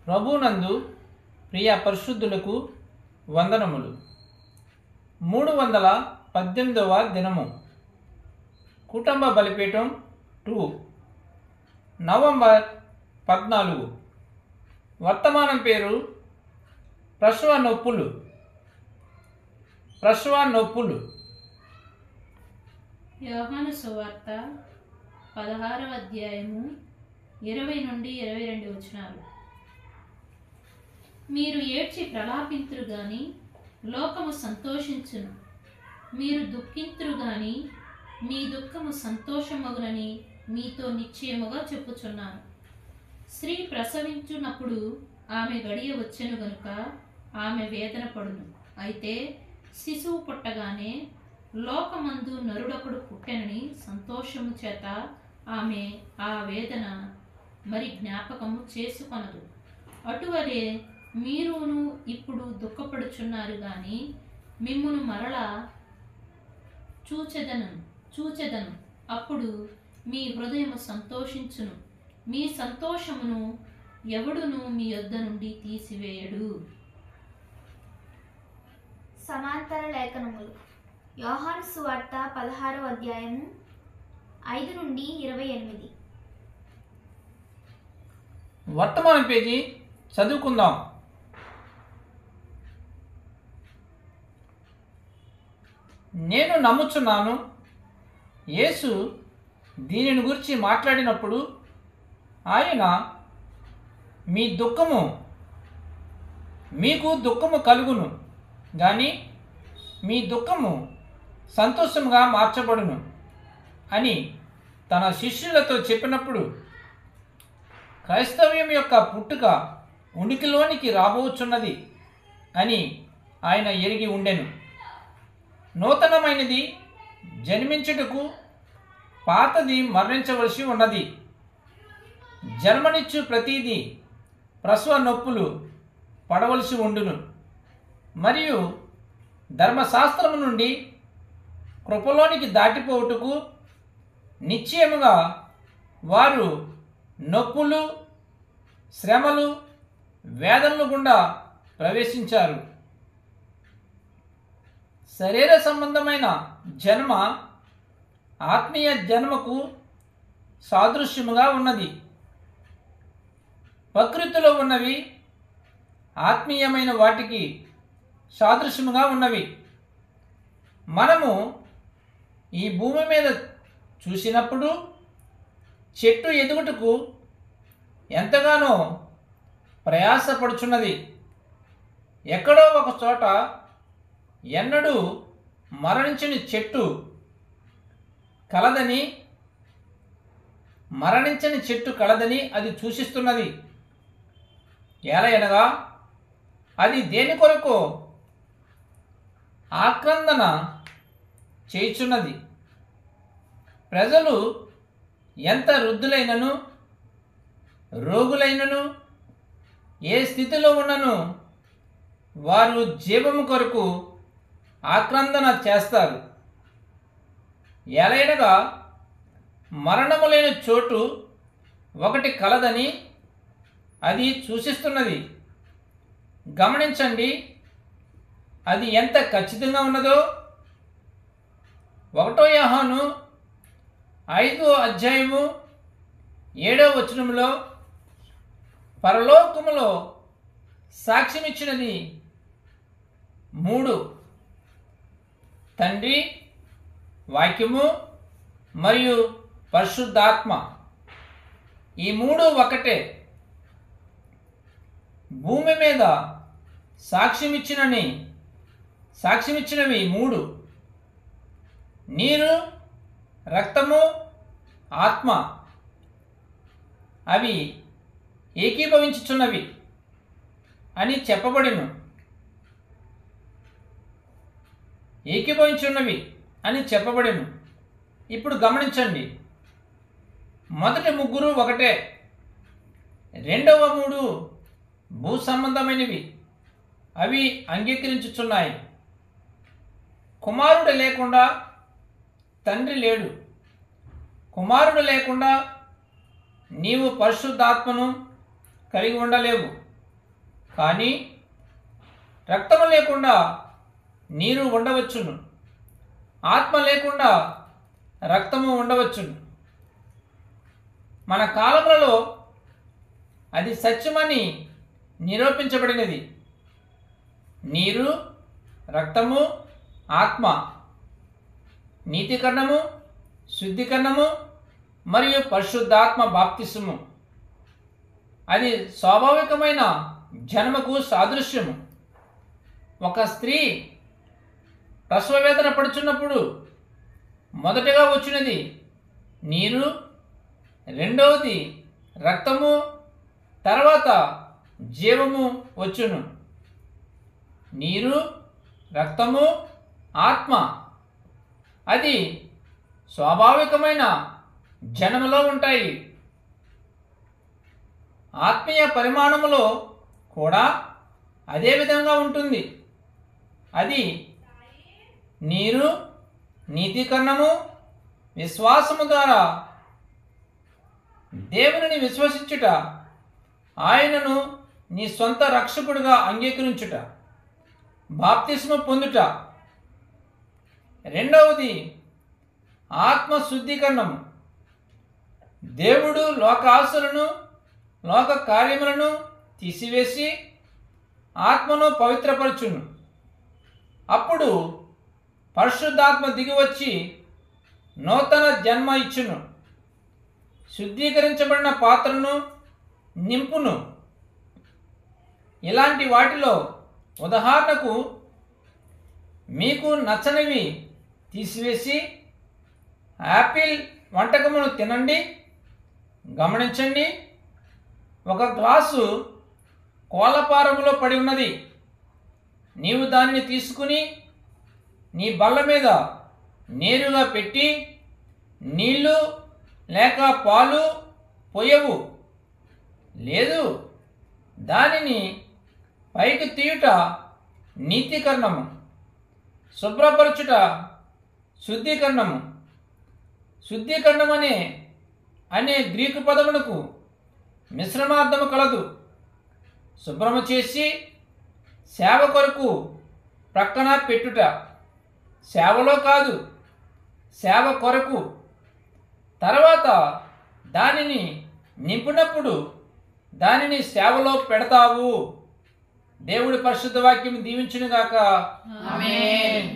ప్రభునందు ప్రియ పరిశుద్ధులకు వందనములు. 318వ దినము. కుటుంబ బలిపీఠం 2 నవంబర్ 14. వర్తమానం పేరు ప్రసవ నొప్పులు. యోహాను సువార్త 16వ అధ్యాయము 20 నుండి 22 వచనాలు. మీరు ఏడ్చి ప్రలాపింతురు గాని లోకము సంతోషించును, మీరు దుఃఖింతురు గాని మీ దుఃఖము సంతోషమగునని మీతో నిశ్చయముగా చెప్పుచున్నాను. స్త్రీ ప్రసవించునప్పుడు ఆమె గడియ వచ్చెను గనుక ఆమె వేదన పడును. అయితే శిశువు పుట్టగానే లోకమందు నరుడొకడు పుట్టెనని సంతోషము చేత ఆమె ఆ వేదన మరి జ్ఞాపకము చేసుకొనదు. అటువలే మీరును ఇప్పుడు దుఃఖపడుచున్నారు గాని మిమ్మును మరలా చూచెదను. అప్పుడు మీ హృదయము సంతోషించును, మీ సంతోషమును ఎవడును మీ యొద్ద నుండి తీసివేయడు. సమాంతర లేఖనములు. యోహాను సువార్త 16వ అధ్యాయము 5 నుండి 28. వర్తమాన పేజీ చదువుకుందాం. నేను నమ్ముచున్నాను. యేసు దీనిని గురించి మాట్లాడినప్పుడు ఆయన మీకు దుఃఖము కలుగును కానీ మీ దుఃఖము సంతోషంగా మార్చబడును అని తన శిష్యులతో చెప్పినప్పుడు క్రైస్తవ్యం యొక్క పుట్టుక ఉనికిలోనికి రాబోచున్నది అని ఆయన ఎరిగి ఉండెను. నూతనమైనది జన్మించుటకు పాతది మరణించవలసి ఉన్నది. జన్మనిచ్చు ప్రతిదీ ప్రసవ నొప్పులు పడవలసి ఉండును. మరియు ధర్మశాస్త్రము నుండి కృపలోనికి దాటిపోవుటకు నిశ్చయముగా వారు నొప్పులు, శ్రమలు, వేదనలు గుండా ప్రవేశించారు. శరీర సంబంధమైన జన్మ ఆత్మీయ జన్మకు సాదృశ్యముగా ఉన్నది. ప్రకృతిలో ఉన్నవి ఆత్మీయమైన వాటికి సాదృశ్యముగా ఉన్నవి. మనము ఈ భూమి మీద చూసినప్పుడు చెట్టు ఎదుగుటకు ఎంతగానో ప్రయాసపడుచున్నది. ఎక్కడో ఒక చోట ఎన్నడూ మరణించని చెట్టు కలదని అది సూచిస్తున్నది. ఎలయనగా అది దేని కొరకు ఆక్రందన చేయుచున్నది. ప్రజలు ఎంత వృద్ధులైనను రోగులైనను ఏ స్థితిలో ఉన్నను వారు జీవము కొరకు ఆక్రందన చేస్తారు. ఎలయనగా మరణము లేని చోటు ఒకటి కలదని అది సూచిస్తున్నది. గమనించండి, అది ఎంత ఖచ్చితంగా ఉన్నదో. 1 యోహాను 5వ అధ్యాయము 7వ వచనములో పరలోకములో సాక్ష్యమిచ్చినది 3: తండ్రి, వాక్యము మరియు పరిశుద్ధాత్మ. ఈ 3 ఒకటే. భూమి మీద సాక్ష్యమిచ్చినవి 3: నీరు, రక్తము, ఆత్మ. అవి ఏకీభవించుచున్నవి అని చెప్పబడెను. ఇప్పుడు గమనించండి, మొదటి 3 ఒకటే, రెండవ 3 భూ సంబంధమైనవి. అవి అంగీకరించుచున్నాయి. కుమారుడు లేకుండా తండ్రి లేడు. కుమారుడు లేకుండా నీవు పరిశుద్ధాత్మను కలిగి ఉండలేవు. కానీ రక్తము లేకుండా నీరు ఉండవచ్చును, ఆత్మ లేకుండా రక్తము ఉండవచ్చును. మన కాలములలో అది సత్యమని నిరూపించబడినది. నీరు, రక్తము, ఆత్మ, నీతికరణము, శుద్ధీకరణము మరియు పరిశుద్ధాత్మ బాప్తిస్మము. అది స్వాభావికమైన జన్మకు సాదృశ్యము. ఒక స్త్రీ ప్రసవ వేదన పడుచున్నప్పుడు మొదటగా వచ్చినది నీరు, రెండవది రక్తము, తర్వాత జీవము వచ్చును. నీరు, రక్తము, ఆత్మ అది స్వాభావికమైన జన్మలో ఉంటాయి. ఆత్మీయ పరిమాణములో కూడా అదే విధంగా ఉంటుంది. అది నీరు, నీతికరణము, విశ్వాసము ద్వారా దేవునిని విశ్వసించుట, ఆయనను నీ సొంత రక్షకుడిగా అంగీకరించుట, బాప్తిస్మ పొందుట. రెండవది ఆత్మ శుద్ధీకరణము. దేవుడు లోక ఆశలను, లోక కార్యములను తీసివేసి ఆత్మను పవిత్రపరచును. అప్పుడు పరిశుద్ధాత్మ దిగివచ్చి నూతన జన్మ ఇచ్చును, శుద్ధీకరించబడిన పాత్రను నింపును. ఇలాంటి వాటిలో ఉదాహరణకు మీకు నచ్చనివి తీసివేసి యాపిల్ వంటకమును తినండి. గమనించండి, ఒక గ్లాసు కోలపారములో పడి ఉన్నది. నీవు దానిని తీసుకుని నీ బల్ల మీద నేరుగా పెట్టి నీళ్ళు లేక పాలు పోయవు. లేదు, దానిని పైకి తీయుట నీతికరణము, శుభ్రపరచుట శుద్ధీకరణము. శుద్ధీకరణం అనే గ్రీకు పదమునకు మిశ్రమార్థము కలదు. శుభ్రము చేసి సేవ కొరకు ప్రక్కన పెట్టుట. సేవలో కాదు, సేవ కొరకు. తర్వాత దానిని నింపినప్పుడు దానిని సేవలో పెడతావు. దేవుడి పరిశుద్ధ వాక్యం దీవించునుగాక. ఆమేన్.